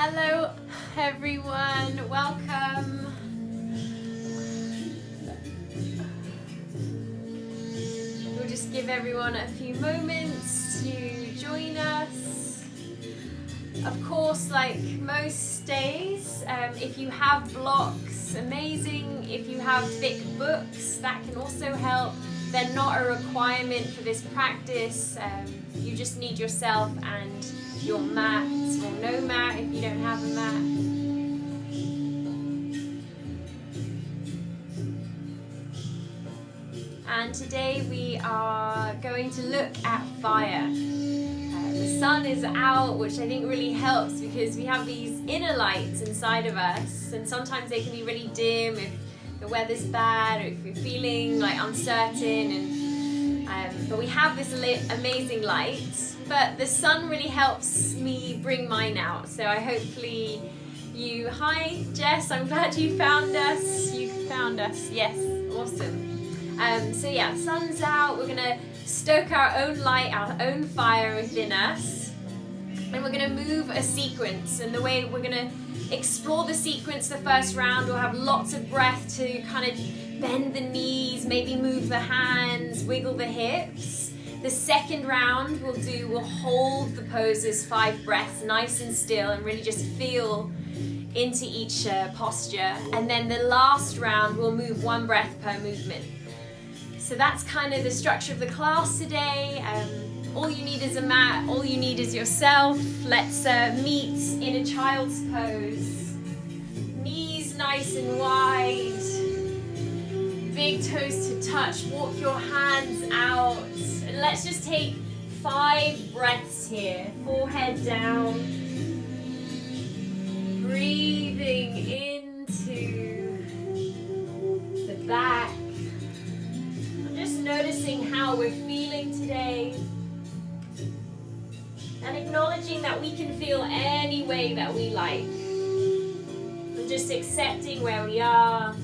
Hello everyone, welcome. We'll just give everyone a few moments to join us. Of course, like most days, if you have blocks, amazing. If you have thick books, that can also help. They're not a requirement for this practice. You just need yourself and your mat, or no mat if you don't have a mat. And today we are going to look at fire. The sun is out, which I think really helps because we have these inner lights inside of us, and sometimes they can be really dim if the weather's bad or if you're feeling like uncertain. But we have this amazing light. But the sun really helps me bring mine out. So hopefully you, hi Jess, I'm glad you found us. You found us, yes, awesome. So yeah, sun's out. We're gonna stoke our own light, our own fire within us. And we're gonna move a sequence. And the way we're gonna explore the sequence the first round, we'll have lots of breath to kind of bend the knees, maybe move the hands, wiggle the hips. The second round we'll hold the poses 5 breaths, nice and still, and really just feel into each posture. And then the last round we'll move 1 breath per movement. So that's kind of the structure of the class today. All you need is a mat, all you need is yourself. Let's meet in a child's pose. Knees nice and wide. Big toes to touch, walk your hands out. And let's just take 5 breaths here. Forehead down. Breathing into the back. I'm just noticing how we're feeling today. And acknowledging that we can feel any way that we like. And just accepting where we are.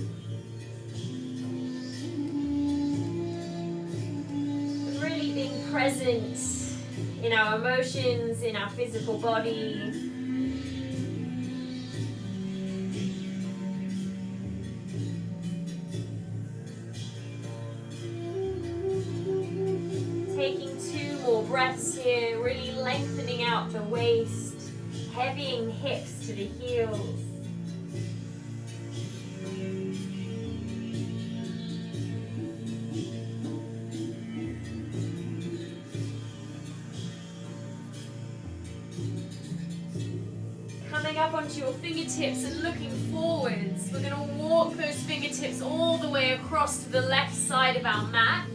Present in our emotions, in our physical body. Taking 2 more breaths here, really lengthening out the waist, heavying hips to the heels. Up onto your fingertips and looking forwards. We're going to walk those fingertips all the way across to the left side of our mat.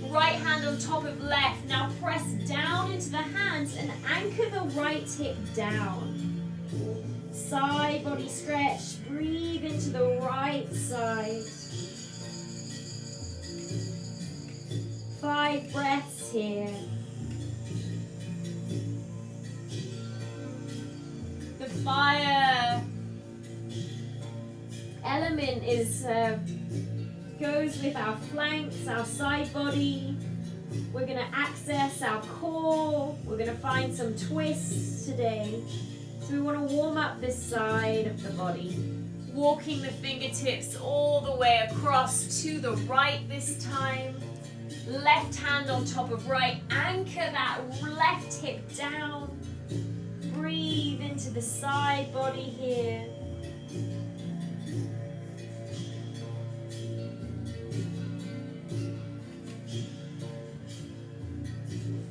Right hand on top of left. Now press down into the hands and anchor the right hip down. Side body stretch. Breathe into the right side. 5 breaths here. Fire element goes with our flanks, our side body. We're going to access our core. We're going to find some twists today. So we want to warm up this side of the body. Walking the fingertips all the way across to the right this time. Left hand on top of right. Anchor that left hip down. Breathe into the side body here.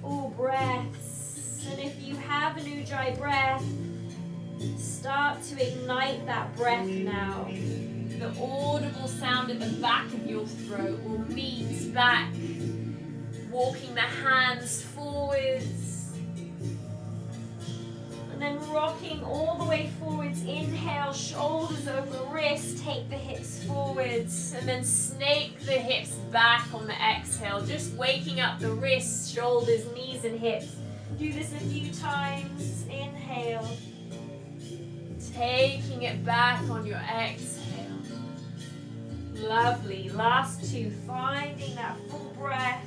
Full breaths. And if you have an Ujjayi breath, start to ignite that breath now. The audible sound at the back of your throat will meet back. Walking the hands forwards. And then rocking all the way forwards. Inhale, shoulders over wrist. Take the hips forwards. And then snake the hips back on the exhale. Just waking up the wrists, shoulders, knees and hips. Do this a few times. Inhale. Taking it back on your exhale. Lovely. Last 2. Finding that full breath.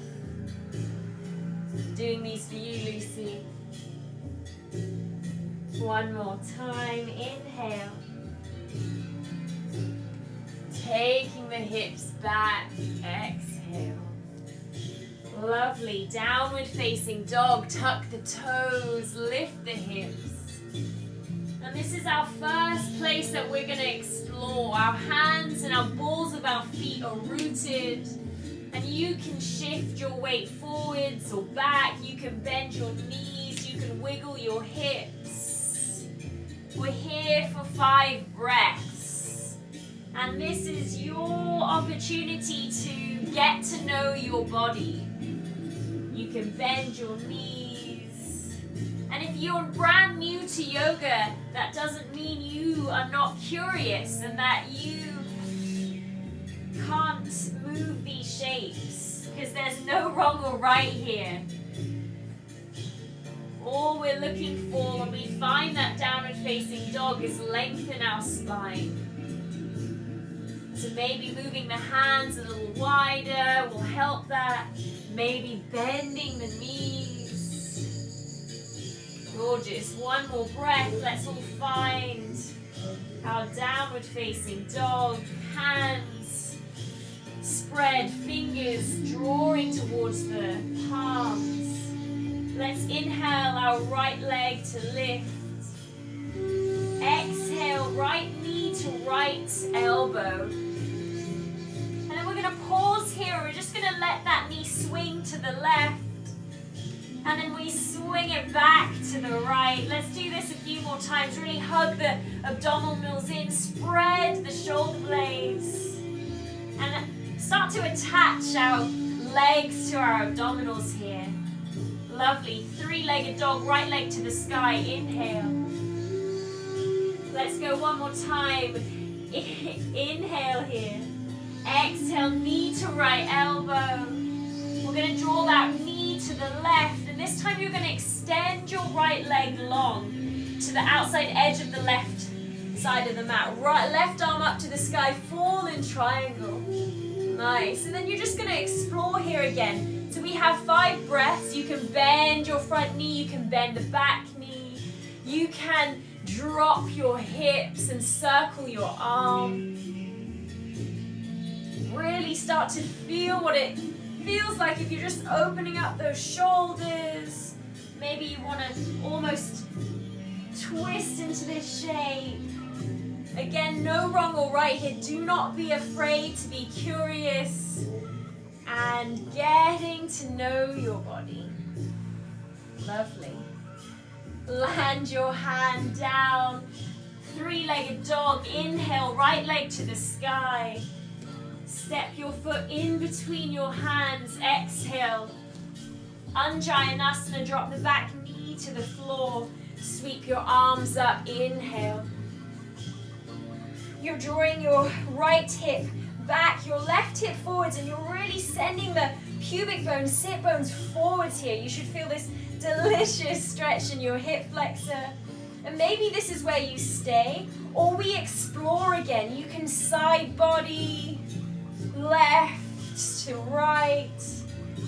Doing these for you, Lucy. One more time, inhale. Taking the hips back, exhale. Lovely, downward facing dog, tuck the toes, lift the hips. And this is our first place that we're going to explore. Our hands and our balls of our feet are rooted. And you can shift your weight forwards or back. You can bend your knees. You can wiggle your hips. We're here for 5 breaths. And this is your opportunity to get to know your body. You can bend your knees. And if you're brand new to yoga, that doesn't mean you are not curious and that you can't move these shapes, because there's no wrong or right here. All we're looking for when we find that downward facing dog is lengthen our spine. So maybe moving the hands a little wider will help that. Maybe bending the knees. Gorgeous. One more breath. Let's all find our downward facing dog. Hands spread, fingers drawing towards the palms. Let's inhale our right leg to lift. Exhale, right knee to right elbow. And then we're going to pause here. We're just going to let that knee swing to the left. And then we swing it back to the right. Let's do this a few more times. Really hug the abdominals in. Spread the shoulder blades. And start to attach our legs to our abdominals here. Lovely. 3-legged dog. Right leg to the sky. Inhale. Let's go one more time. Inhale here. Exhale, knee to right elbow. We're going to draw that knee to the left. And this time you're going to extend your right leg long to the outside edge of the left side of the mat. Right, left arm up to the sky, fallen triangle. Nice. And then you're just going to explore here again. So we have 5 breaths. You can bend your front knee. You can bend the back knee. You can drop your hips and circle your arm. Really start to feel what it feels like if you're just opening up those shoulders. Maybe you want to almost twist into this shape. Again, no wrong or right here. Do not be afraid to be curious and getting to know your body. Lovely. Land your hand down. 3-legged dog. Inhale, right leg to the sky. Step your foot in between your hands. Exhale. Anjayanasana. Drop the back knee to the floor. Sweep your arms up. Inhale. You're drawing your right hip back, your left hip forwards, and you're really sending the pubic bones, sit bones forwards here. You should feel this delicious stretch in your hip flexor. And maybe this is where you stay, or we explore again. You can side body, left to right.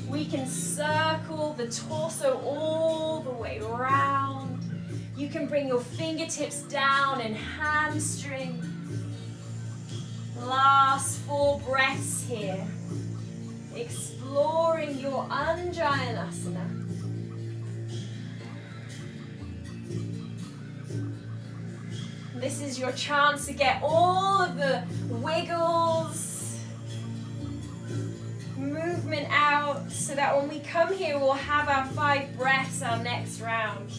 We can circle the torso all the way around. You can bring your fingertips down and hamstring. Last 4 breaths here. Exploring your Anjayanasana. This is your chance to get all of the wiggles, movement out, so that when we come here, we'll have our 5 breaths, our next round.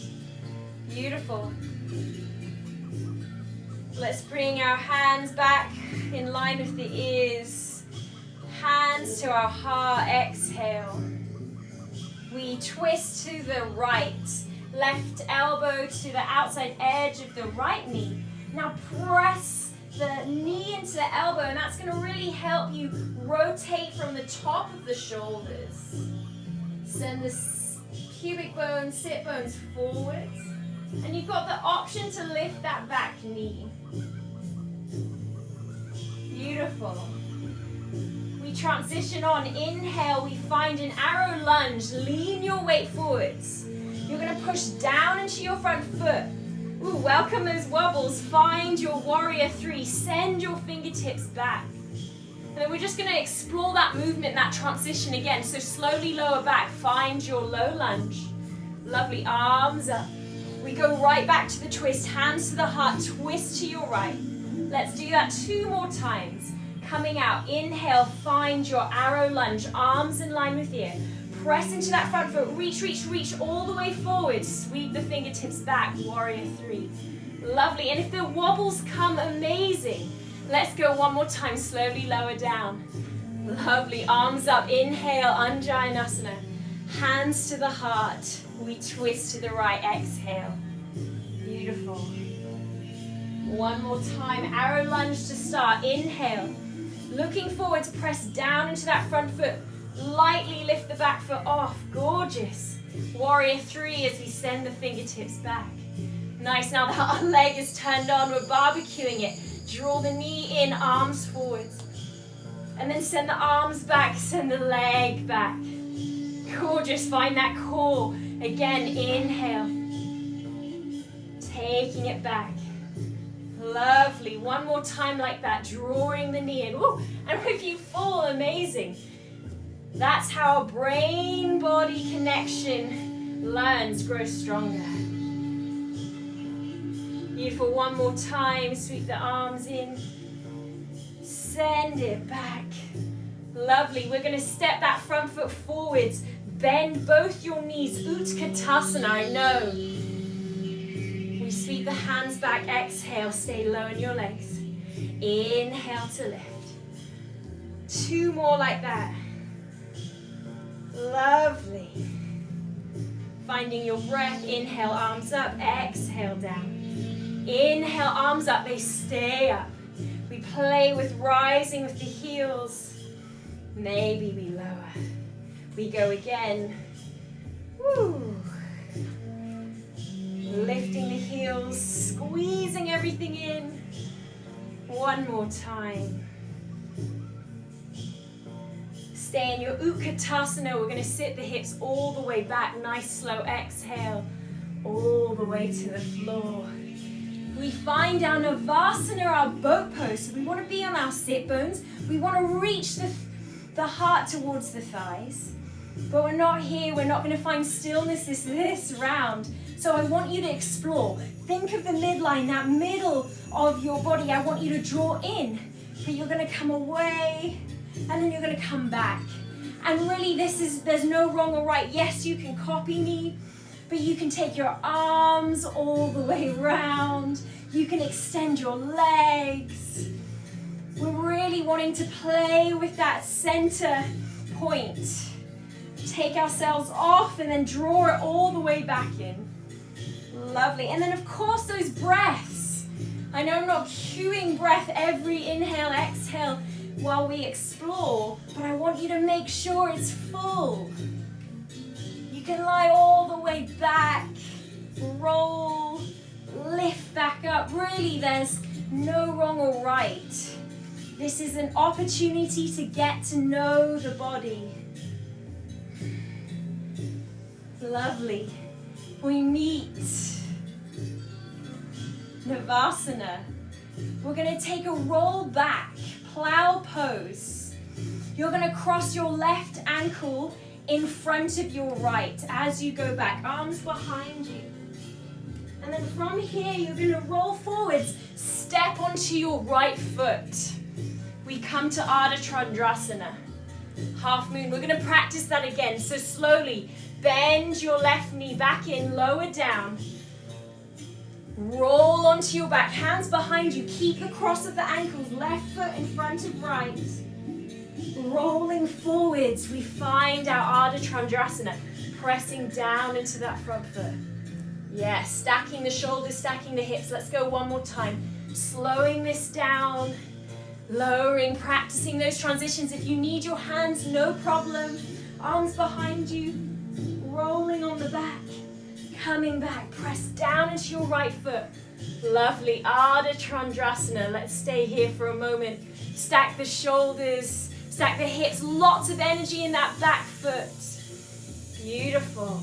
Beautiful. Let's bring our hands back in line with the ears. Hands to our heart, exhale. We twist to the right. Left elbow to the outside edge of the right knee. Now press the knee into the elbow, and that's going to really help you rotate from the top of the shoulders. Send the pubic bones, sit bones forwards. And you've got the option to lift that back knee. Beautiful. We transition on. Inhale, we find an arrow lunge. Lean your weight forwards. You're going to push down into your front foot. Ooh, welcome those wobbles. Find your warrior three. Send your fingertips back. And then we're just going to explore that movement, that transition again. So slowly lower back. Find your low lunge. Lovely. Arms up. We go right back to the twist. Hands to the heart. Twist to your right. Let's do that 2 more times. Coming out. Inhale. Find your arrow lunge. Arms in line with ear. Press into that front foot. Reach, reach, reach all the way forward. Sweep the fingertips back. Warrior three. Lovely. And if the wobbles come, amazing. Let's go 1 more time. Slowly lower down. Lovely. Arms up. Inhale. Anjaneyasana. Hands to the heart. We twist to the right. Exhale. Beautiful. 1 more time. Arrow lunge to start. Inhale. Looking forward to press down into that front foot. Lightly lift the back foot off. Gorgeous. Warrior three as we send the fingertips back. Nice. Now that our leg is turned on, we're barbecuing it. Draw the knee in, arms forwards. And then send the arms back, send the leg back. Gorgeous. Find that core. Again, inhale. Taking it back. Lovely. 1 more time like that. Drawing the knee in. Ooh. And if you fall, amazing. That's how brain-body connection learns, grows stronger. Beautiful. 1 more time. Sweep the arms in. Send it back. Lovely. We're going to step that front foot forwards. Bend both your knees. Utkatasana, I know. We sweep the hands back. Exhale. Stay low in your legs. Inhale to lift. 2 more like that. Lovely. Finding your breath. Inhale, arms up. Exhale, down. Inhale, arms up. They stay up. We play with rising with the heels. Maybe we lower. We go again. Woo. Lifting the heels, squeezing everything in. 1 more time. Stay in your Utkatasana. We're going to sit the hips all the way back. Nice slow exhale. All the way to the floor. We find our Navasana, our boat pose. So we want to be on our sit bones. We want to reach the heart towards the thighs. But we're not here. We're not going to find stillness this round. So I want you to explore. Think of the midline, that middle of your body. I want you to draw in. But you're going to come away. And then you're going to come back. And really there's no wrong or right. Yes, you can copy me, but you can take your arms all the way around. You can extend your legs. We're really wanting to play with that center point. Take ourselves off and then draw it all the way back in. Lovely. And then of course those breaths. I know I'm not cueing breath every inhale, exhale, while we explore, but I want you to make sure it's full. You can lie all the way back, roll, lift back up. Really, there's no wrong or right. This is an opportunity to get to know the body. Lovely. We meet Navasana. We're going to take a roll back. Plow pose. You're going to cross your left ankle in front of your right as you go back. Arms behind you. And then from here, you're going to roll forwards. Step onto your right foot. We come to Ardha Chandrasana. Half moon. We're going to practice that again. So slowly, bend your left knee back in, lower down. Roll onto your back, hands behind you. Keep the cross of the ankles, left foot in front of right. Rolling forwards, we find our Ardha Chandrasana, pressing down into that front foot. Yes, stacking the shoulders, stacking the hips. Let's go 1 more time. Slowing this down, lowering, practicing those transitions. If you need your hands, no problem. Arms behind you, rolling on the back. Coming back, press down into your right foot. Lovely, Ardha Chandrasana. Let's stay here for a moment. Stack the shoulders, stack the hips. Lots of energy in that back foot. Beautiful.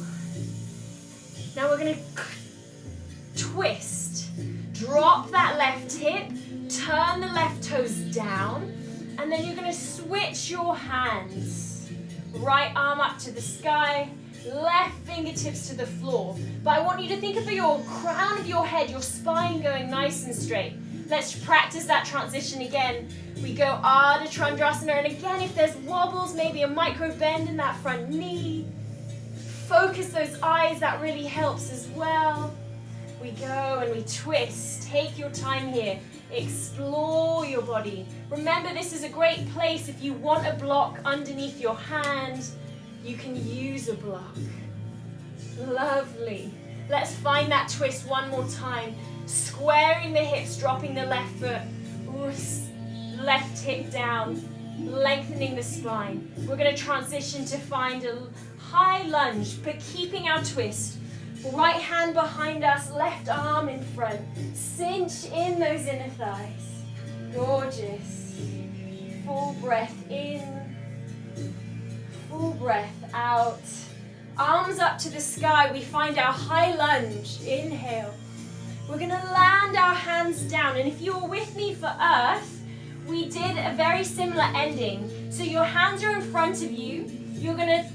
Now we're going to twist. drop that left hip, turn the left toes down, and then you're going to switch your hands. Right arm up to the sky, left fingertips to the floor. But I want you to think of your crown of your head, your spine going nice and straight. Let's practice that transition again. We go Ardha Chandrasana, and again, if there's wobbles, maybe a micro bend in that front knee. Focus those eyes, that really helps as well. We go and we twist. Take your time here. Explore your body. Remember, this is a great place. If you want a block underneath your hand, you can use a block. Lovely. Let's find that twist one more time. Squaring the hips, dropping the left foot. Left hip down, lengthening the spine. We're going to transition to find a high lunge, but keeping our twist. Right hand behind us, left arm in front. Cinch in those inner thighs. Gorgeous. Full breath in, full breath out. Arms up to the sky, we find our high lunge. Inhale. We're going to land our hands down, and if you're with me for Earth, we did a very similar ending. So your hands are in front of you. You're going to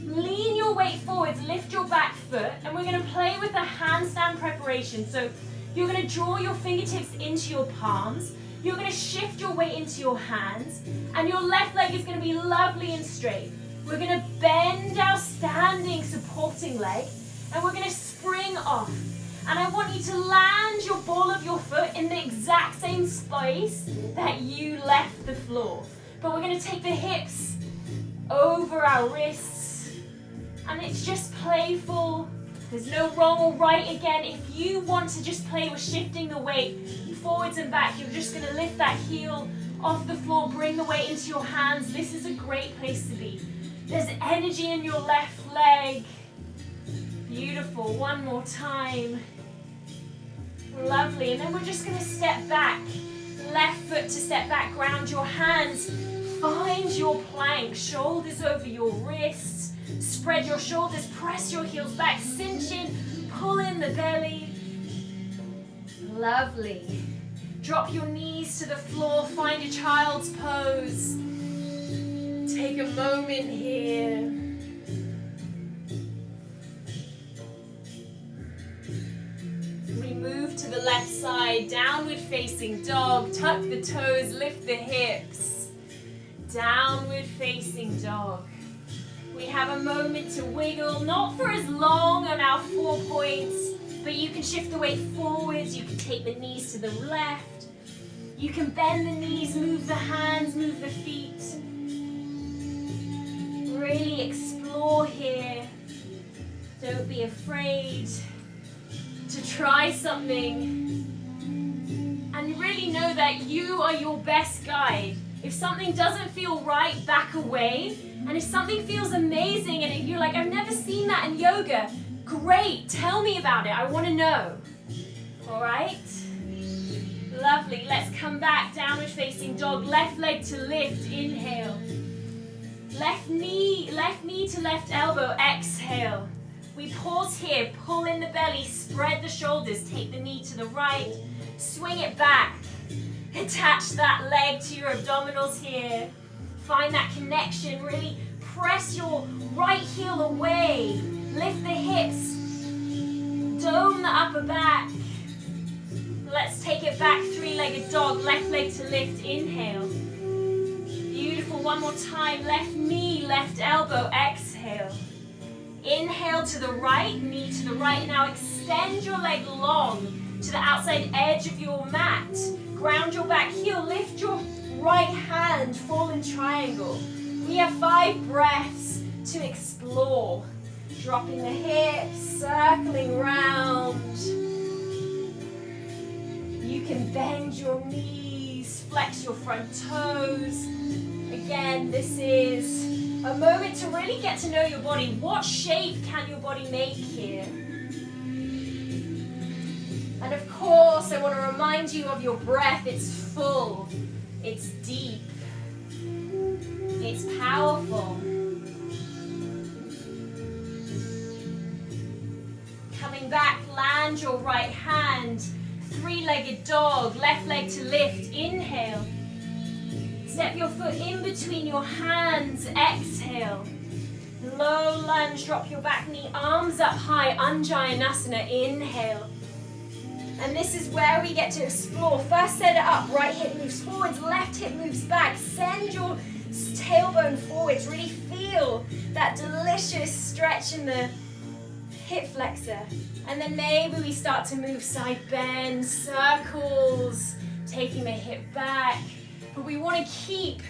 lean your weight forwards, lift your back foot, and we're going to play with the handstand preparation. So you're going to draw your fingertips into your palms. You're going to shift your weight into your hands, and your left leg is going to be lovely and straight. We're going to bend our standing supporting leg, and we're going to spring off. And I want you to land your ball of your foot in the exact same space that you left the floor. But we're going to take the hips over our wrists. And it's just playful. There's no wrong or right again. If you want to just play with shifting the weight forwards and back, you're just going to lift that heel off the floor, bring the weight into your hands. This is a great place to be. There's energy in your left leg. Beautiful. One more time. Lovely. And then we're just going to step back. Left foot to step back. Ground your hands. Find your plank. Shoulders over your wrists. Spread your shoulders. Press your heels back. Cinch in. Pull in the belly. Lovely. Drop your knees to the floor. Find a child's pose. Take a moment here. Move to the left side, downward facing dog, tuck the toes, lift the hips, downward facing dog. We have a moment to wiggle, not for as long on our 4 points, but you can shift the weight forwards, you can take the knees to the left, you can bend the knees, move the hands, move the feet. Really explore here, don't be afraid to try something, and really know that you are your best guide. If something doesn't feel right, back away. And if something feels amazing and you're like, I've never seen that in yoga, great, tell me about it, I want to know. All right? Lovely. Let's come back, downward facing dog, left leg to lift, inhale. Left knee to left elbow, exhale. We pause here, pull in the belly, spread the shoulders, take the knee to the right, swing it back. Attach that leg to your abdominals here. Find that connection, really press your right heel away. Lift the hips, dome the upper back. Let's take it back, three-legged dog, left leg to lift, inhale. Beautiful, one more time, left knee, left elbow, exhale. Inhale to the right, knee to the right. Now extend your leg long to the outside edge of your mat. Ground your back heel, lift your right hand, fall in triangle. We have 5 breaths to explore. Dropping the hips, circling round. You can bend your knees, flex your front toes. Again, this is a moment to really get to know your body. What shape can your body make here? And of course, I want to remind you of your breath. It's full, it's deep, it's powerful. Coming back, land your right hand. Three-legged dog, left leg to lift, inhale. Step your foot in between your hands, exhale. Low lunge, drop your back knee, arms up high, Anjayanasana, inhale. And this is where we get to explore. First set it up, right hip moves forwards, left hip moves back. Send your tailbone forwards, really feel that delicious stretch in the hip flexor. And then maybe we start to move side bend, circles, taking the hip back. But we want to keep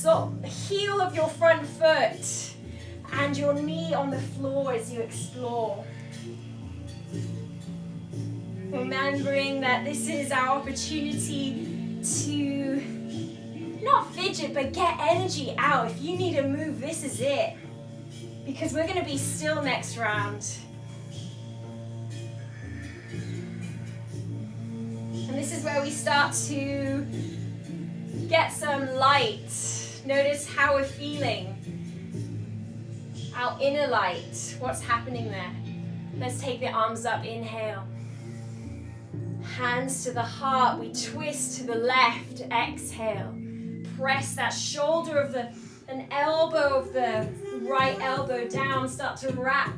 the heel of your front foot and your knee on the floor as you explore. Remembering that this is our opportunity to not fidget, but get energy out. If you need to move, this is it. Because we're going to be still next round. And this is where we start to get some light. Notice how we're feeling. Our inner light. What's happening there? Let's take the arms up. Inhale. Hands to the heart. We twist to the left. Exhale. Press that shoulder of an elbow of the right elbow down. Start to wrap.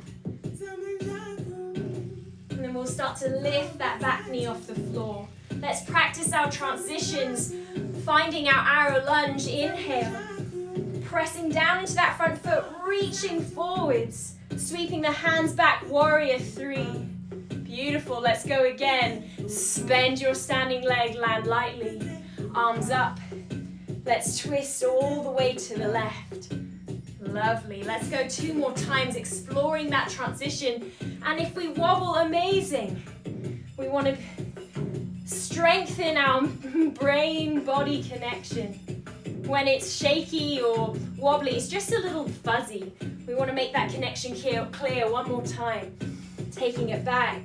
And then we'll start to lift that back knee off the floor. Let's practice our transitions. Finding our arrow lunge. Inhale. Pressing down into that front foot. Reaching forwards. Sweeping the hands back. Warrior 3. Beautiful. Let's go again. Bend your standing leg. Land lightly. Arms up. Let's twist all the way to the left. Lovely. Let's go 2 more times, exploring that transition. And if we wobble, amazing. We want to strengthen our brain-body connection. When it's shaky or wobbly, it's just a little fuzzy. We want to make that connection clear. 1 more time. Taking it back.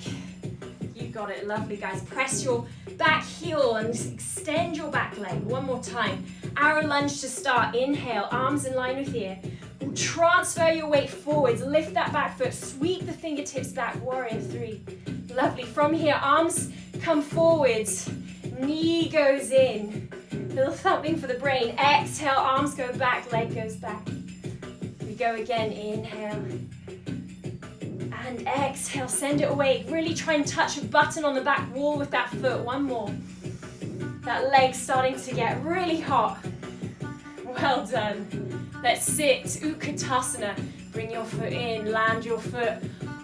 You got it. Lovely, guys. Press your back heel and extend your back leg. 1 more time. Arrow lunge to start. Inhale, arms in line with ear. Transfer your weight forwards. Lift that back foot. Sweep the fingertips back. Warrior 3. Lovely. From here, arms come forwards. Knee goes in. Little something for the brain. Exhale, arms go back, leg goes back. We go again. Inhale. And exhale, send it away. Really try and touch a button on the back wall with that foot. 1 more. That leg's starting to get really hot. Well done. Let's sit, Utkatasana. Bring your foot in, land your foot.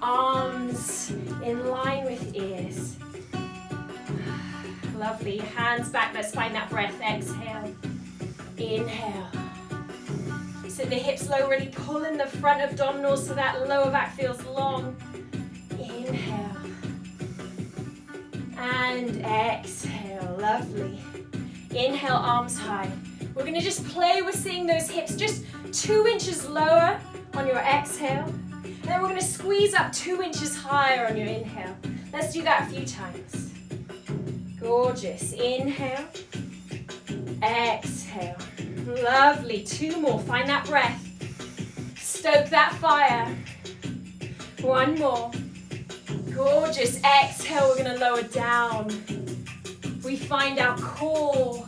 Arms in line with ears. Lovely. Hands back. Let's find that breath. Exhale. Inhale. Sit the hips low. Really pull in the front abdominals so that lower back feels long. Inhale. And exhale. Lovely. Inhale, arms high. We're going to just play with seeing those hips just 2 inches lower on your exhale. And then we're going to squeeze up 2 inches higher on your inhale. Let's do that a few times. Gorgeous. Inhale. Exhale. Lovely. 2 more. Find that breath. Stoke that fire. 1 more. Gorgeous. Exhale. We're going to lower down. We find our core.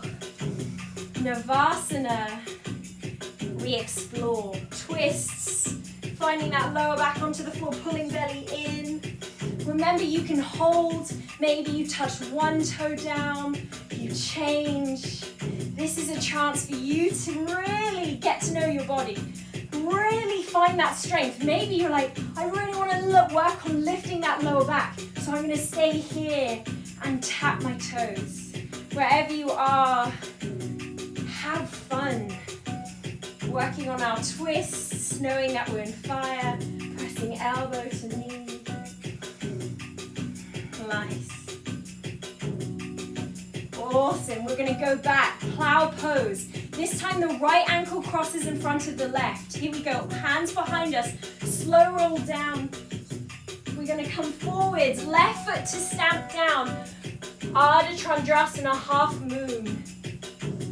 Navasana. We explore. Twists. Finding that lower back onto the floor. Pulling belly in. Remember, you can hold. Maybe you touch 1 toe down. You change. This is a chance for you to really get to know your body. Really find that strength. Maybe you're like, I really want to work on lifting that lower back. So I'm going to stay here and tap my toes. Wherever you are, have fun. Working on our twists, knowing that we're in fire. Pressing elbow to knee. Nice. Awesome. We're going to go back. Plow pose. This time the right ankle crosses in front of the left. Here we go. Hands behind us. Slow roll down. We're going to come forwards. Left foot to stamp down. Ardha Chandrasana, half moon.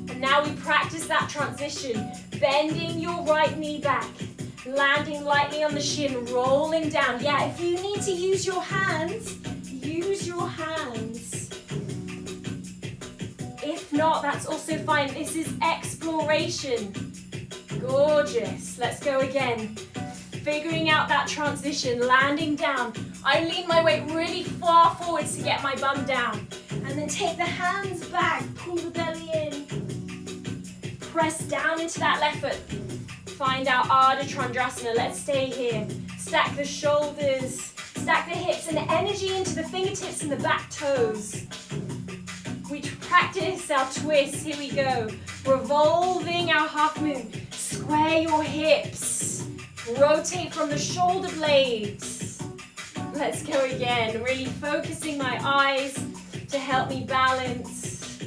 And now we practice that transition. Bending your right knee back. Landing lightly on the shin. Rolling down. Yeah, if you need to use your hands, use use your hands. If not, that's also fine. This is exploration. Gorgeous. Let's go again. Figuring out that transition, landing down. I lean my weight really far forwards to get my bum down. And then take the hands back, pull the belly in. Press down into that left foot. Find our Ardha Chandrasana. Let's stay here. Stack the shoulders, stack the hips and the energy into the fingertips and the back toes. We practice our twists. Here we go. Revolving our half moon. Square your hips. Rotate from the shoulder blades. Let's go again. Really focusing my eyes to help me balance.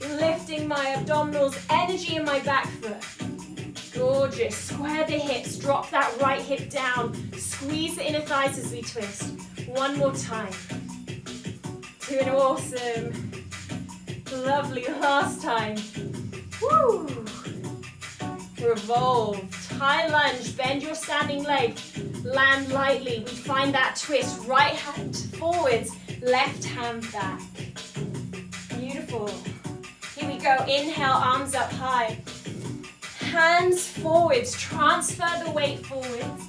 Lifting my abdominals, energy in my back foot. Gorgeous. Square the hips. Drop that right hip down. Squeeze the inner thighs as we twist. One more time. Doing awesome. Lovely. Last time. Woo. Revolve. High lunge. Bend your standing leg. Land lightly. We find that twist. Right hand forwards. Left hand back. Beautiful. Here we go. Inhale. Arms up high. Hands forwards, transfer the weight forwards.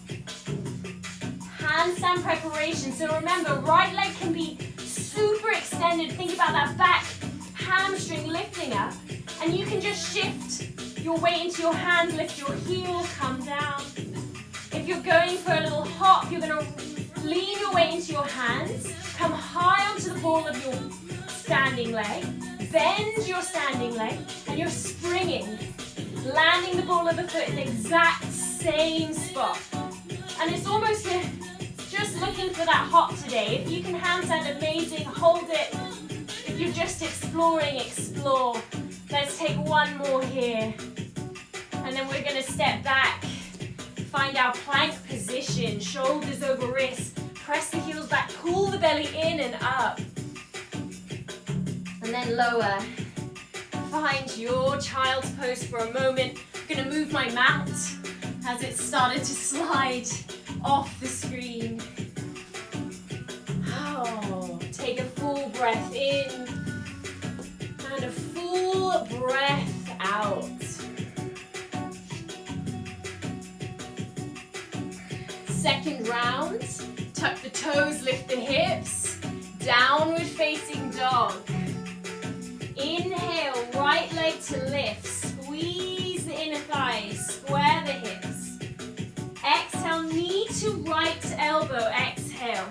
Handstand preparation. So remember, right leg can be super extended. Think about that back hamstring lifting up. And you can just shift your weight into your hands, lift your heel, come down. If you're going for a little hop, you're going to lean your weight into your hands, come high onto the ball of your standing leg, bend your standing leg, and you're springing. Landing the ball of the foot in the exact same spot. And it's almost just looking for that hop today. If you can handstand, amazing, hold it. If you're just exploring, explore. Let's take one more here. And then we're going to step back. Find our plank position, shoulders over wrists. Press the heels back, pull the belly in and up. And then lower. Find your child's pose for a moment. I'm going to move my mat as it started to slide off the screen. Oh, take a full breath in and a full breath out. Second round, tuck the toes, lift the hips, downward facing dog. Inhale, right leg to lift, squeeze the inner thighs, square the hips. Exhale, knee to right elbow, exhale.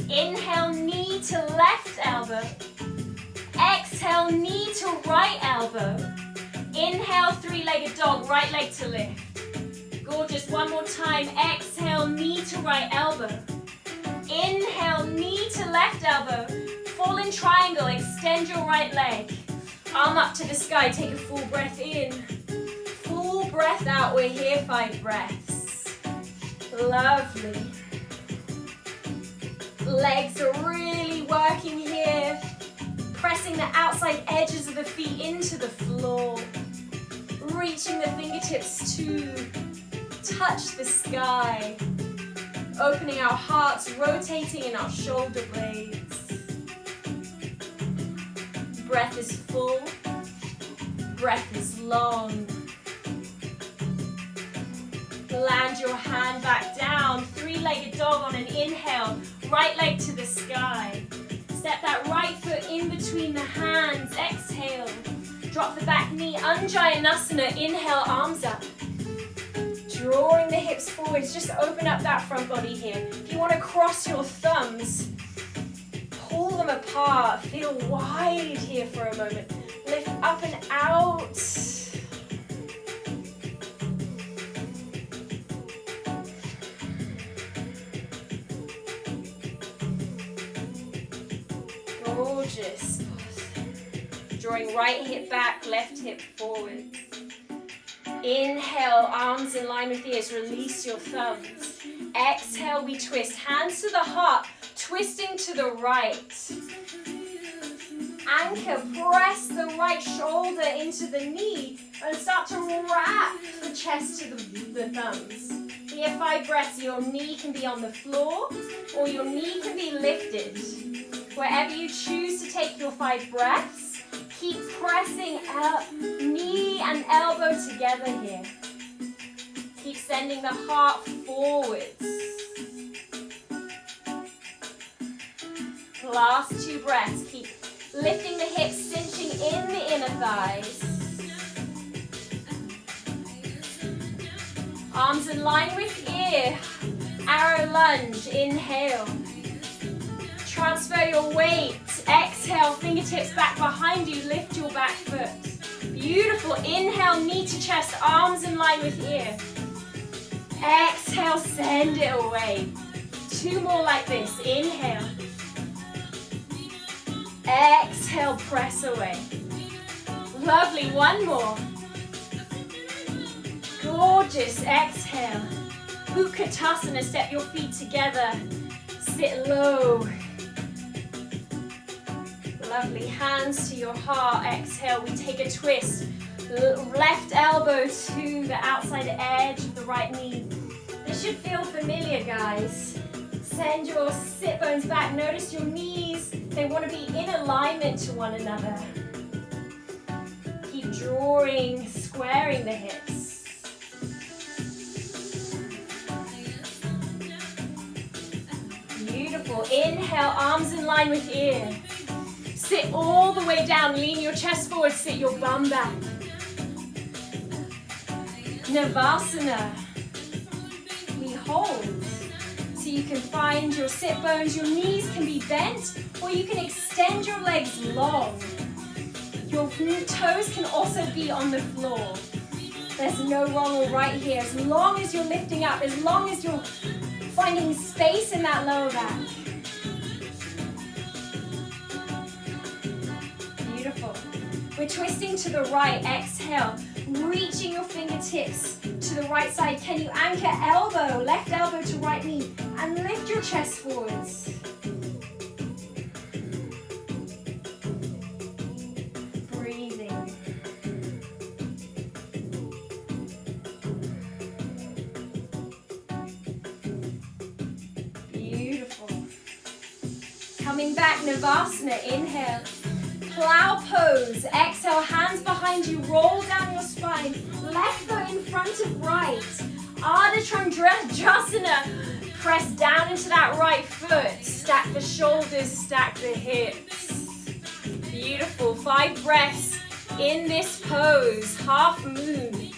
Inhale, knee to left elbow. Exhale, knee to right elbow. Inhale, three-legged dog, right leg to lift. Gorgeous, one more time. Exhale, knee to right elbow. Inhale, knee to left elbow. Fallen triangle, extend your right leg. Arm up to the sky, take a full breath in. Full breath out, we're here 5 breaths. Lovely. Legs are really working here. Pressing the outside edges of the feet into the floor. Reaching the fingertips to touch the sky. Opening our hearts, rotating in our shoulder blades. Breath is full, breath is long. Land your hand back down, three-legged dog on an inhale, right leg to the sky. Step that right foot in between the hands, exhale. Drop the back knee, Anjayanasana, inhale, arms up. Drawing the hips forwards, just open up that front body here. If you want to cross your thumbs, pull them apart, feel wide here for a moment. Lift up and out. Gorgeous. Drawing right hip back, left hip forward. Inhale, arms in line with ears, release your thumbs. Exhale, we twist, hands to the heart, twisting to the right. Anchor, press the right shoulder into the knee and start to wrap the chest to the thumbs. Here, 5 breaths. Your knee can be on the floor or your knee can be lifted. Wherever you choose to take your 5 breaths, keep pressing knee and elbow together here. Keep sending the heart forwards. Last 2 breaths. Keep lifting the hips, cinching in the inner thighs. Arms in line with ear. Arrow lunge. Inhale. Transfer your weight. Exhale, fingertips back behind you. Lift your back foot. Beautiful. Inhale, knee to chest, arms in line with ear. Exhale, send it away. 2 more like this. Inhale. Exhale, press away. Lovely. 1 more. Gorgeous. Exhale. Utkatasana. Step your feet together. Sit low. Lovely. Hands to your heart. Exhale. We take a twist. Left elbow to the outside edge of the right knee. This should feel familiar, guys. Send your sit bones back. Notice your knees. They want to be in alignment to one another. Keep drawing, squaring the hips. Beautiful. Inhale, arms in line with ear. Sit all the way down. Lean your chest forward. Sit your bum back. Navasana. We hold. So you can find your sit bones. Your knees can be bent, or you can extend your legs long. Your toes can also be on the floor. There's no wrong or right here. As long as you're lifting up, as long as you're finding space in that lower back. Beautiful. We're twisting to the right. Exhale. Reaching your fingertips to the right side. Can you anchor elbow, left elbow to right knee, and lift your chest forwards. Breathing. Beautiful. Coming back, Navasana. Inhale. Plow pose. Exhale, hands behind you. Roll down your spine. Left foot in front of right. Ardha Chandrasana. Press down into that right foot. Stack the shoulders, stack the hips. Beautiful. 5 breaths in this pose. Half moon.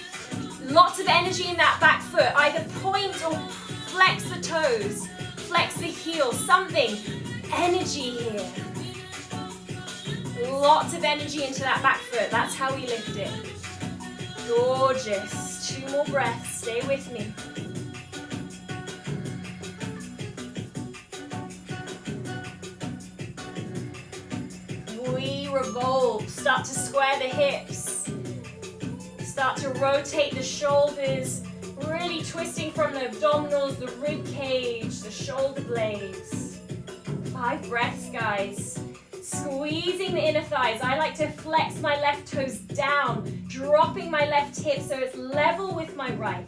Lots of energy in that back foot. Either point or flex the toes. Flex the heel. Something. Energy here. Lots of energy into that back foot. That's how we lift it. Gorgeous. 2 more breaths. Stay with me. We revolve. Start to square the hips. Start to rotate the shoulders. Really twisting from the abdominals, the rib cage, the shoulder blades. 5 breaths, guys. Squeezing the inner thighs. I like to flex my left toes down, dropping my left hip so it's level with my right.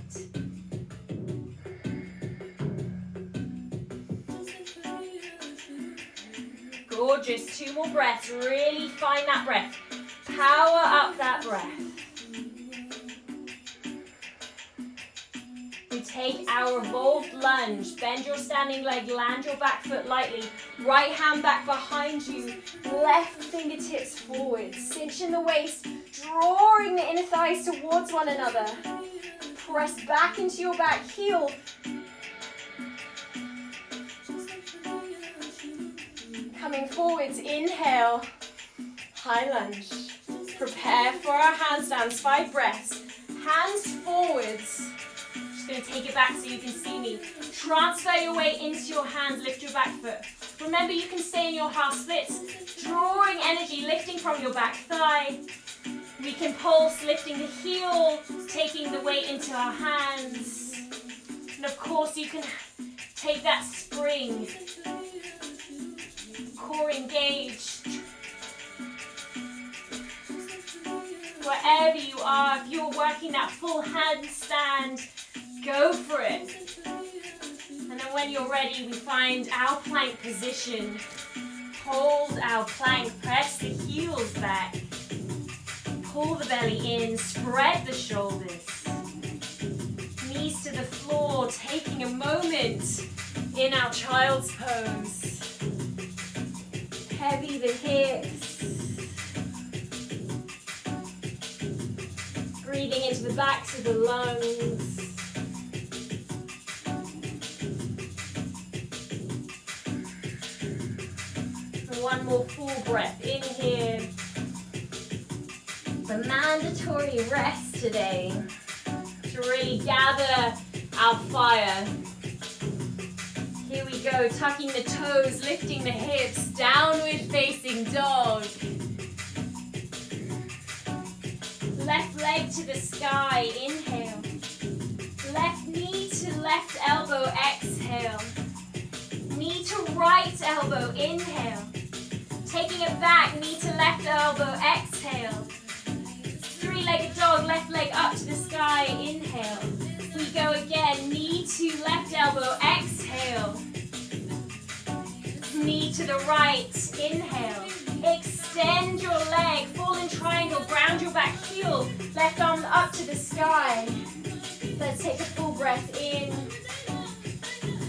Gorgeous. 2 more breaths. Really find that breath. Power up that breath. We take our revolved lunge. Bend your standing leg, land your back foot lightly. Right hand back behind you. Left fingertips forward. Cinch in the waist, drawing the inner thighs towards one another. Press back into your back heel. Coming forwards, inhale. High lunge. Prepare for our handstands. 5 breaths. Hands forwards. Going to take it back so you can see me. Transfer your weight into your hands, lift your back foot. Remember, you can stay in your half splits, drawing energy, lifting from your back thigh. We can pulse, lifting the heel, taking the weight into our hands. And of course, you can take that spring. Core engaged. Wherever you are, if you're working that full handstand, Go for it. And then when you're ready, we find our plank position. Hold our plank, press the heels back. Pull the belly in, spread the shoulders. Knees to the floor, taking a moment in our child's pose. Heavy the hips. Breathing into the backs of the lungs. One more full breath in here. It's a mandatory rest today to really gather our fire. Here we go, tucking the toes, lifting the hips, downward facing dog. Left leg to the sky, inhale. Left knee to left elbow, exhale. Knee to right elbow, inhale. Taking it back, knee to left elbow, exhale. Three-legged dog, left leg up to the sky, inhale. We go again, knee to left elbow, exhale. Knee to the right, inhale. Extend your leg, fall in triangle, ground your back heel, left arm up to the sky. Let's take a full breath in,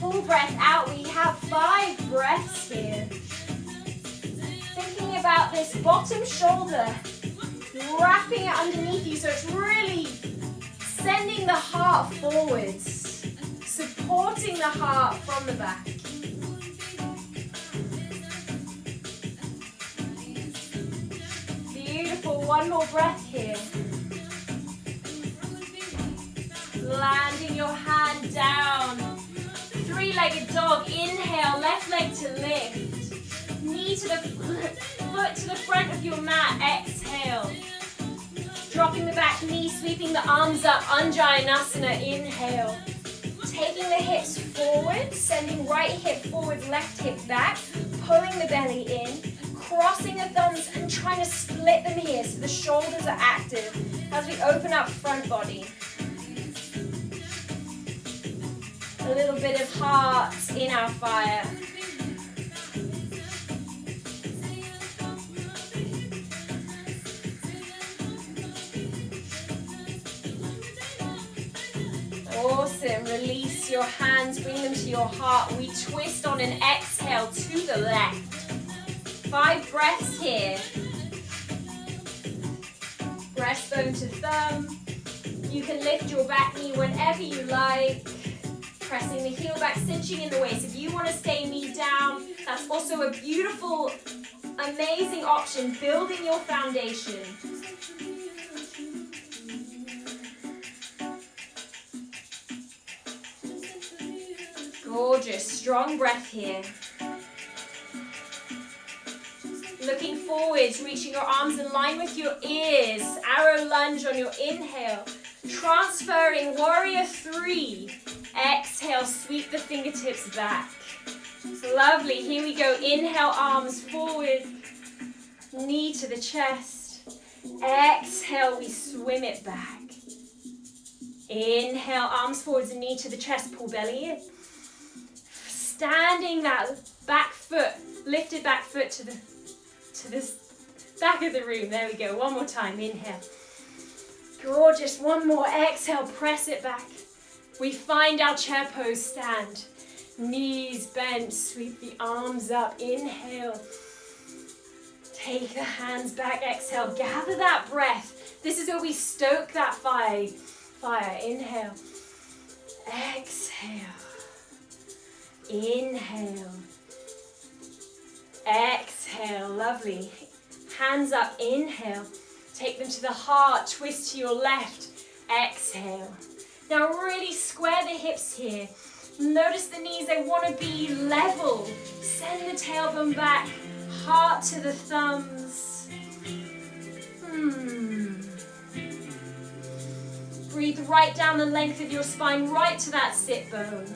full breath out. We have 5 breaths here. Thinking about this bottom shoulder, wrapping it underneath you so it's really sending the heart forwards, supporting the heart from the back. Beautiful, one more breath here. Landing your hand down. Three-legged dog, inhale, left leg to lift. Knee to the foot to the front of your mat, exhale. Dropping the back knee, sweeping the arms up, Anjaneyasana, inhale. Taking the hips forward, sending right hip forward, left hip back, pulling the belly in, crossing the thumbs and trying to split them here so the shoulders are active as we open up front body. A little bit of heart in our fire. Awesome. Release your hands, bring them to your heart. We twist on an exhale to the left. 5 breaths here. Breastbone to thumb. You can lift your back knee whenever you like. Pressing the heel back, cinching in the waist. If you want to stay knee down, that's also a beautiful, amazing option. Building your foundation. Gorgeous, strong breath here. Looking forwards, reaching your arms in line with your ears. Arrow lunge on your inhale. Transferring warrior 3. Exhale, sweep the fingertips back. Lovely, here we go. Inhale, arms forward. Knee to the chest. Exhale, we swim it back. Inhale, arms forwards and knee to the chest. Pull belly in. Standing that back foot, lifted back foot to the back of the room. There we go. One more time. Inhale. Gorgeous. One more. Exhale. Press it back. We find our chair pose stand. Knees bent. Sweep the arms up. Inhale. Take the hands back. Exhale. Gather that breath. This is where we stoke that fire. Inhale. Exhale. Inhale. Exhale. Lovely. Hands up. Inhale. Take them to the heart. Twist to your left. Exhale. Now really square the hips here. Notice the knees. They want to be level. Send the tailbone back. Heart to the thumbs. Breathe right down the length of your spine, right to that sit bone.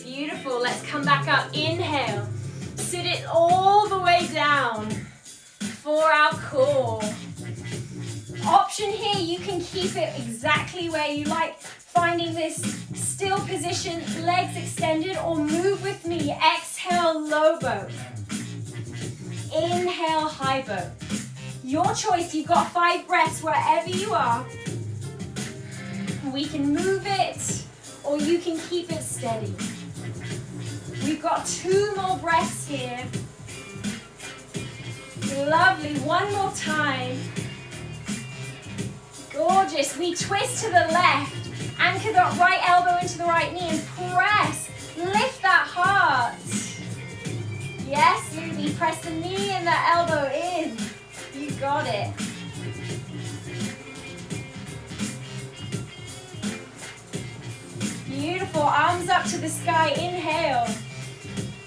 Beautiful. Let's come back up. Inhale. Sit it all the way down for our core. option here, you can keep it exactly where you like, finding this still position, legs extended, or move with me. Exhale, low boat. Inhale, high boat. Your choice, you've got 5 breaths wherever you are. We can move it, or you can keep it steady. We've got 2 more breaths here. Lovely, one more time. Gorgeous, we twist to the left, anchor that right elbow into the right knee and press, lift that heart. Yes, Lily, press the knee and the elbow in. You got it. Beautiful, arms up to the sky, inhale.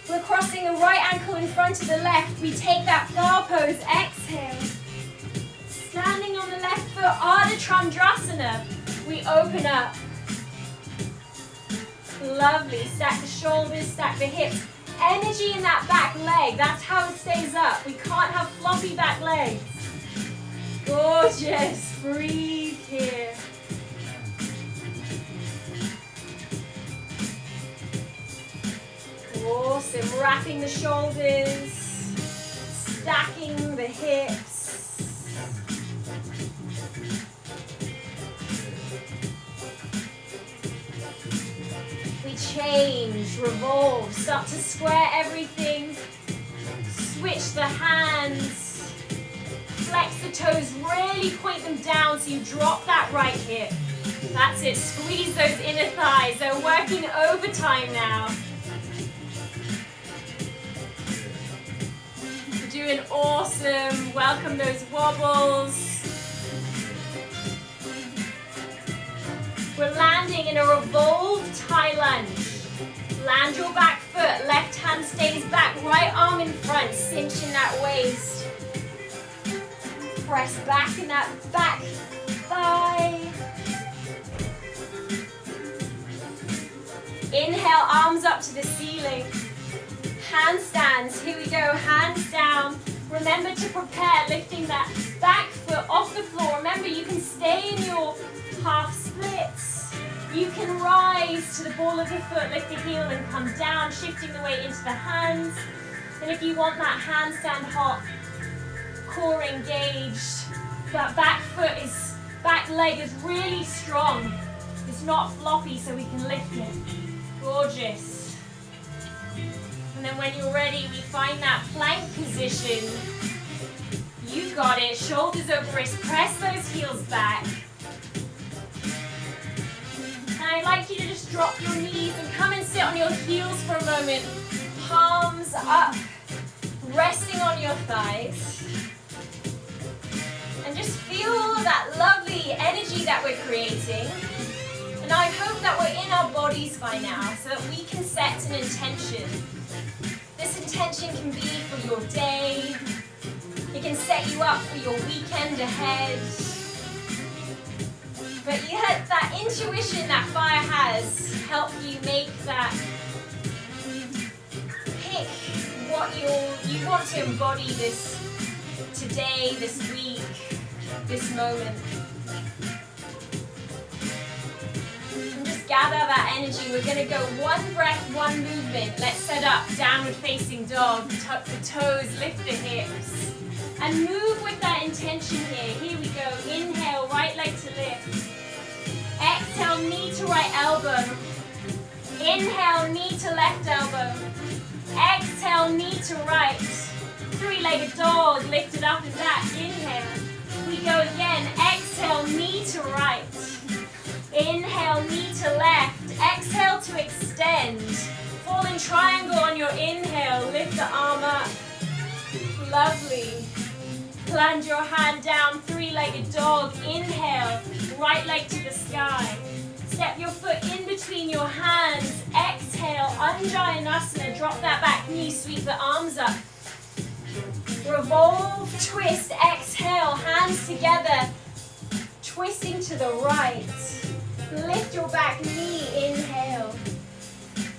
We're crossing the right ankle in front of the left. We take that flower pose, exhale. Standing on the left foot, Ardha Chandrasana. We open up. Lovely, stack the shoulders, stack the hips. Energy in that back leg, that's how it stays up. We can't have floppy back legs. Gorgeous, breathe here. Awesome, wrapping the shoulders, stacking the hips. We change, revolve, start to square everything. Switch the hands, flex the toes, really point them down so you drop that right hip. That's it, squeeze those inner thighs. They're working overtime now. Doing awesome. Welcome those wobbles. We're landing in a revolved high lunge. Land your back foot, left hand stays back, right arm in front, cinching that waist. Press back in that back thigh. Inhale, arms up to the ceiling. Handstands, here we go, hands down. Remember to prepare, lifting that back foot off the floor. Remember, you can stay in your half splits. You can rise to the ball of the foot, lift the heel and come down, shifting the weight into the hands. And if you want that handstand hop, core engaged, that back leg is really strong. It's not floppy, so we can lift it. Gorgeous. And then when you're ready, we find that plank position. You got it. Shoulders over wrists. Press those heels back. And I'd like you to just drop your knees and come and sit on your heels for a moment. Palms up, resting on your thighs. And just feel that lovely energy that we're creating. And I hope that we're in our bodies by now so that we can set an intention. This intention can be for your day. It can set you up for your weekend ahead. But yet that intuition that fire has helped you make that pick what you want to embody this today, this week, this moment. Gather that energy. We're going to go one breath, one movement. Let's set up downward facing dog. Tuck the toes, lift the hips. And move with that intention here. Here we go. Inhale, right leg to lift. Exhale, knee to right elbow. Inhale, knee to left elbow. Exhale, knee to right. Three-legged dog, lifted up and back. Inhale. We go again. Exhale, knee to right. Inhale, knee to left. Exhale to extend. Falling triangle on your inhale. Lift the arm up. Lovely. Plant your hand down. Three-legged dog. Inhale. Right leg to the sky. Step your foot in between your hands. Exhale. Anjayanasana. Drop that back knee. Sweep the arms up. Revolve, twist. Exhale. Hands together. Twisting to the right. Lift your back knee, inhale.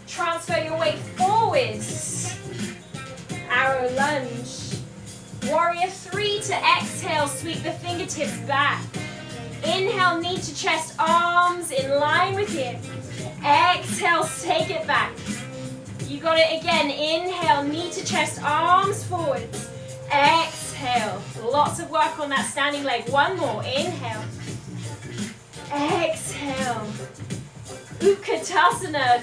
Transfer your weight forwards. Arrow lunge. Warrior 3 to exhale, sweep the fingertips back. Inhale, knee to chest, arms in line with you. Exhale, take it back. You got it again. Inhale, knee to chest, arms forwards. Exhale. Lots of work on that standing leg. One more. Inhale. Exhale. Utkatasana.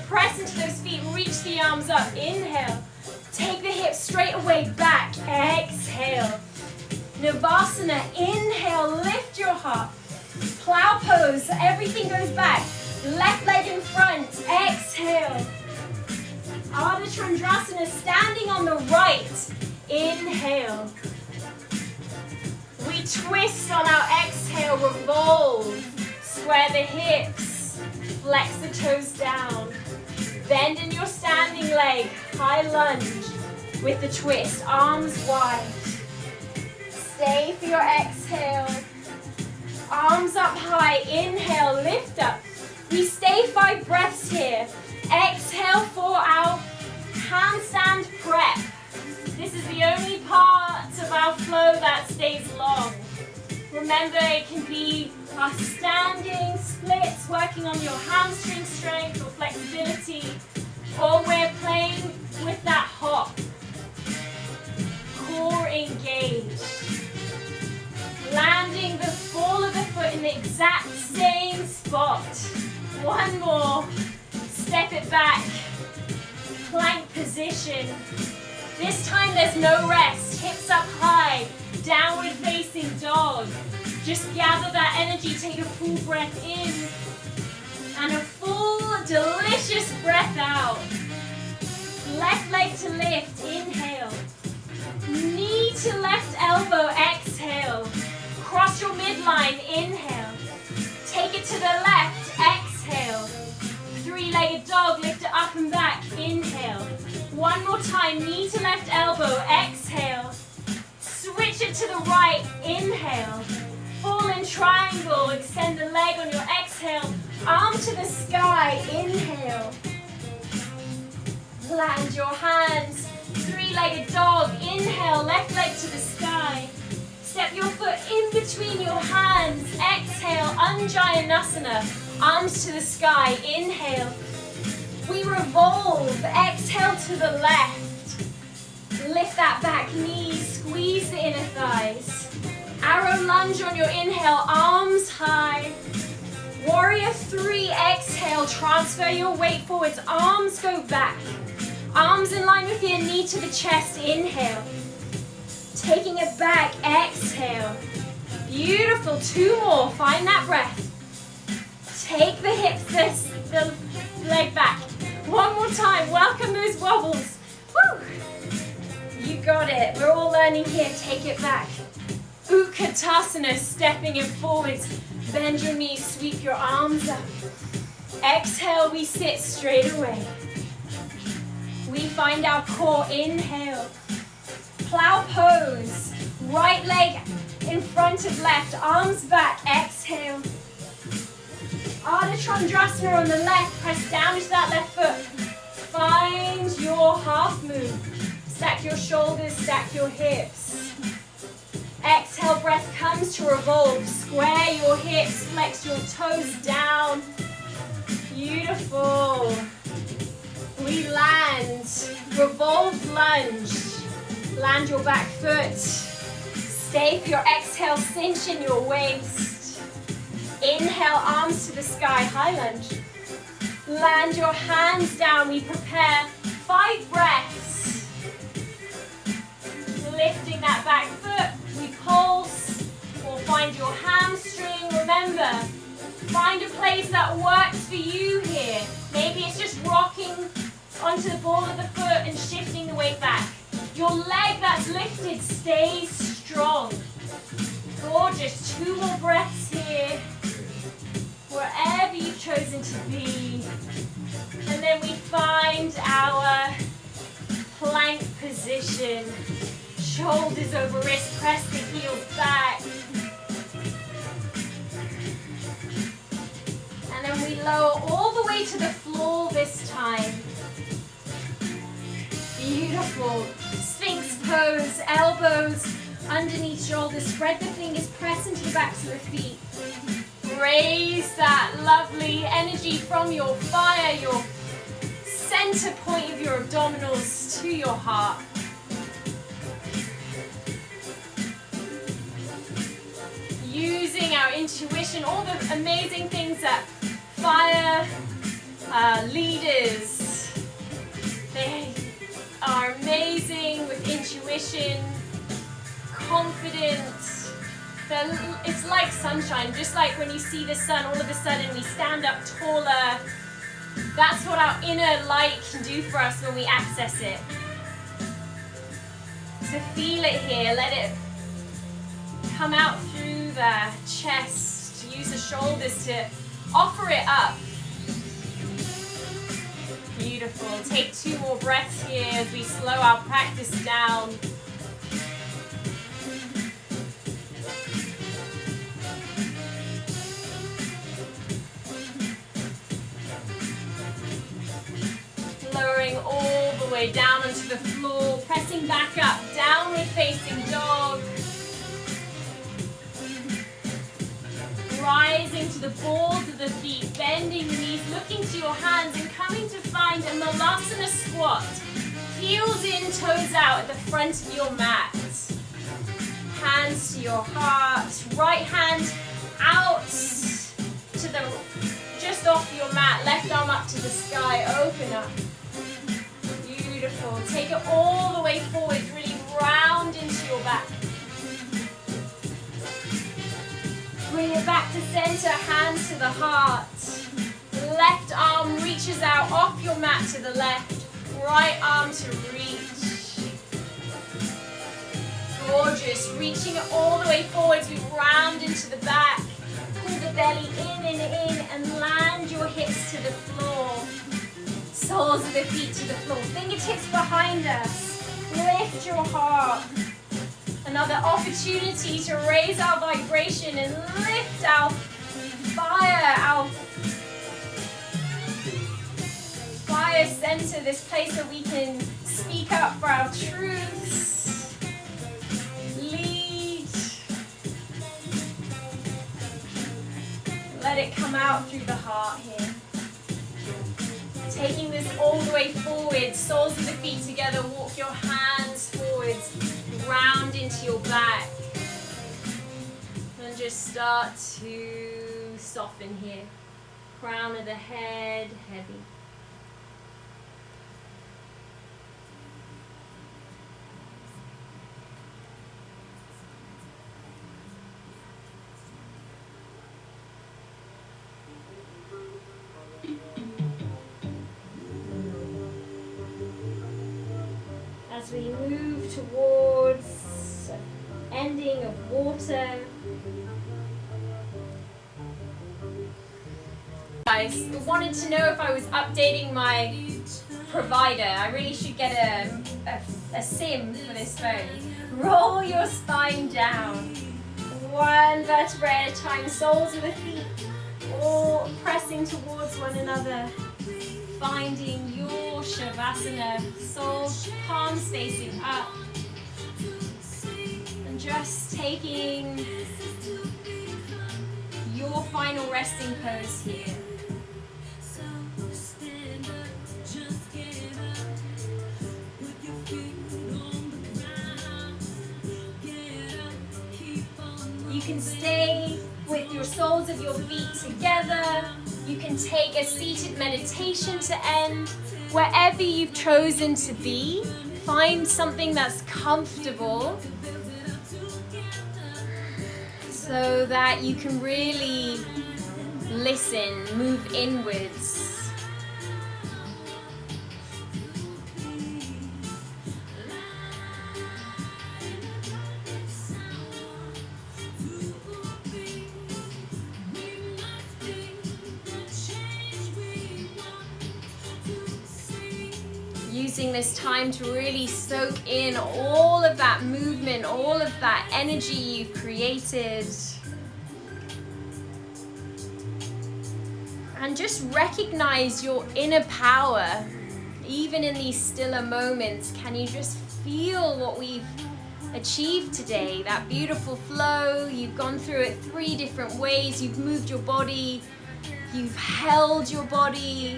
Press into those feet. Reach the arms up. Inhale. Take the hips straight away back. Exhale. Navasana. Inhale. Lift your heart. Plow pose. Everything goes back. Left leg in front. Exhale. Ardha Chandrasana. Standing on the right. Inhale. We twist on our exhale. Revolve. Square the hips. Flex the toes down. Bend in your standing leg. High lunge with the twist. Arms wide. Stay for your exhale. Arms up high. Inhale, lift up. We stay 5 breaths here. Exhale for our handstand prep. This is the only part of our flow that stays long. Remember, it can be our standing splits, working on your hamstring strength or flexibility, or we're playing with that hop. Core engaged. Landing the ball of the foot in the exact same spot. One more. Step it back. Plank position. This time there's no rest. Hips up high. Downward facing dog. Just gather that energy. Take a full breath in. And a full, delicious breath out. Left leg to lift. Inhale. Knee to left elbow. Exhale. Cross your midline. Inhale. Take it to the left. Exhale. 3-legged dog. Lift it up and back. Inhale. One more time. Knee to left elbow. Exhale. Switch it to the right. Inhale. Full in triangle. Extend the leg on your exhale. Arm to the sky. Inhale. Land your hands. 3-legged dog. Inhale. Left leg to the sky. Step your foot in between your hands. Exhale. Anjayanasana. Arms to the sky. Inhale. We revolve. Exhale to the left. Lift that back knee. Squeeze the inner thighs. Arrow lunge on your inhale. Arms high. Warrior 3. Exhale. Transfer your weight forwards. Arms go back. Arms in line with your knee to the chest. Inhale. Taking it back. Exhale. Beautiful. 2 more. Find that breath. Take the hips, the leg back. One more time. Welcome those wobbles. Woo! You got it. We're all learning here. Take it back. Utkatasana, stepping it forwards. Bend your knees, sweep your arms up. Exhale, we sit straight away. We find our core. Inhale. Plow pose. Right leg in front of left. Arms back. Exhale. Ardha Chandrasana on the left. Press down into that left foot. Find your half move. Stack your shoulders, stack your hips. Exhale, breath comes to revolve. Square your hips, flex your toes down. Beautiful. We land. Revolved lunge. Land your back foot. Stay for your exhale, cinch in your waist. Inhale, arms to the sky, high lunge. Land your hands down. We prepare 5 breaths. Lifting that back foot, we pulse or find your hamstring. Remember, find a place that works for you here. Maybe it's just rocking onto the ball of the foot and shifting the weight back. Your leg that's lifted stays strong. Gorgeous. 2 more breaths here. Wherever you've chosen to be. And then we find our plank position. Shoulders over wrist, press the heels back. And then we lower all the way to the floor this time. Beautiful. Sphinx pose, elbows underneath shoulders. Spread the fingers, press into the backs of the feet. Raise that lovely energy from your fire, your center point of your abdominals to your heart. Using our intuition, all the amazing things that fire leaders, they are amazing with intuition, confidence. It's like sunshine, just like when you see the sun, all of a sudden we stand up taller. That's what our inner light can do for us when we access it. So feel it here, let it come out through the chest. Use the shoulders to offer it up. Beautiful. Take 2 more breaths here as we slow our practice down. Lowering all the way down onto the floor, pressing back up, downward facing dog. Rising to the balls of the feet, bending the knees, looking to your hands and coming to find a Malasana squat. Heels in, toes out at the front of your mat. Hands to your heart, right hand out to the, just off your mat, left arm up to the sky, open up. Beautiful, take it all the way forward, really round into your back. Bring it back to center, hands to the heart. Left arm reaches out off your mat to the left. Right arm to reach. Gorgeous. Reaching it all the way forwards. We round into the back. Pull the belly in and land your hips to the floor. Soles of the feet to the floor. Fingertips behind us. Lift your heart. Another opportunity to raise our vibration and lift our fire, our fire center, this place where we can speak up for our truths, lead, let it come out through the heart here. Taking this all the way forward, soles of the feet together, walk your hands forwards. Round into your back and just start to soften here. Crown of the head heavy. As we move towards ending of water. Guys, wanted to know if I was updating my provider. I really should get a SIM for this phone. Roll your spine down. One vertebrae at a time, soles of the feet all pressing towards one another. Finding your Shavasana, soles, palms facing up. And just taking your final resting pose here. You can stay with your soles of your feet together. You can take a seated meditation to end. Wherever you've chosen to be, find something that's comfortable so that you can really listen, move inwards. Using this time to really soak in all of that movement, all of that energy you've created. And just recognize your inner power. Even in these stiller moments, can you just feel what we've achieved today, that beautiful flow. You've gone through it 3 different ways. You've moved your body, you've held your body,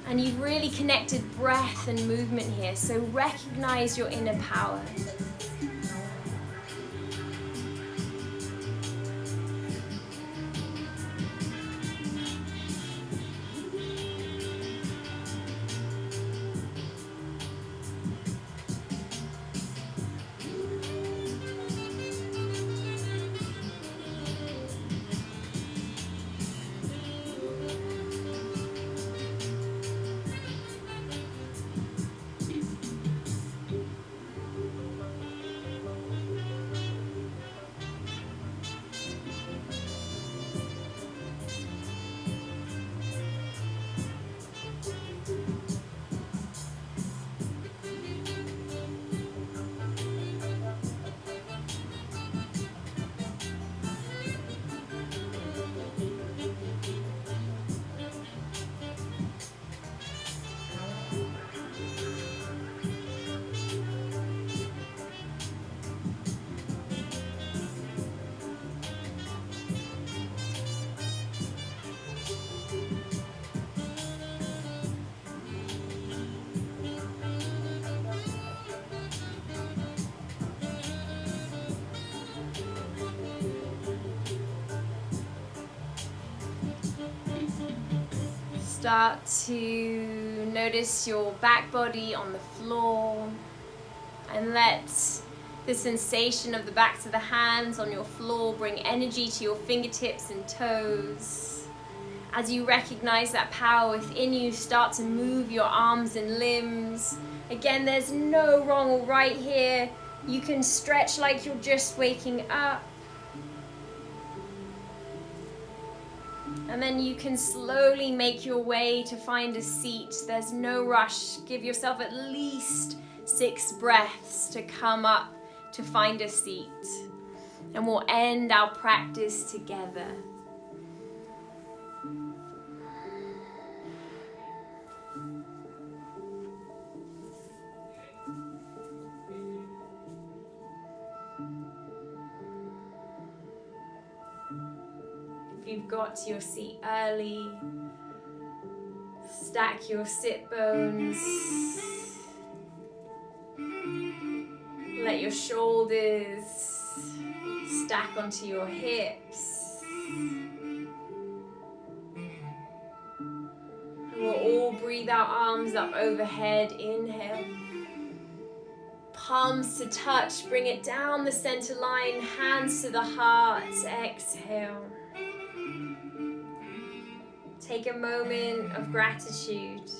and you've really connected breath and movement here. So recognize your inner power. Start to notice your back body on the floor, and let the sensation of the backs of the hands on your floor bring energy to your fingertips and toes. As you recognize that power within you, start to move your arms and limbs. Again, there's no wrong or right here. You can stretch like you're just waking up. And then you can slowly make your way to find a seat. There's no rush. Give yourself at least 6 breaths to come up to find a seat. And we'll end our practice together. If you've got to your seat early, stack your sit bones. Let your shoulders stack onto your hips. And we'll all breathe our arms up overhead. Inhale. Palms to touch. Bring it down the center line. Hands to the heart. Exhale. Take a moment of gratitude.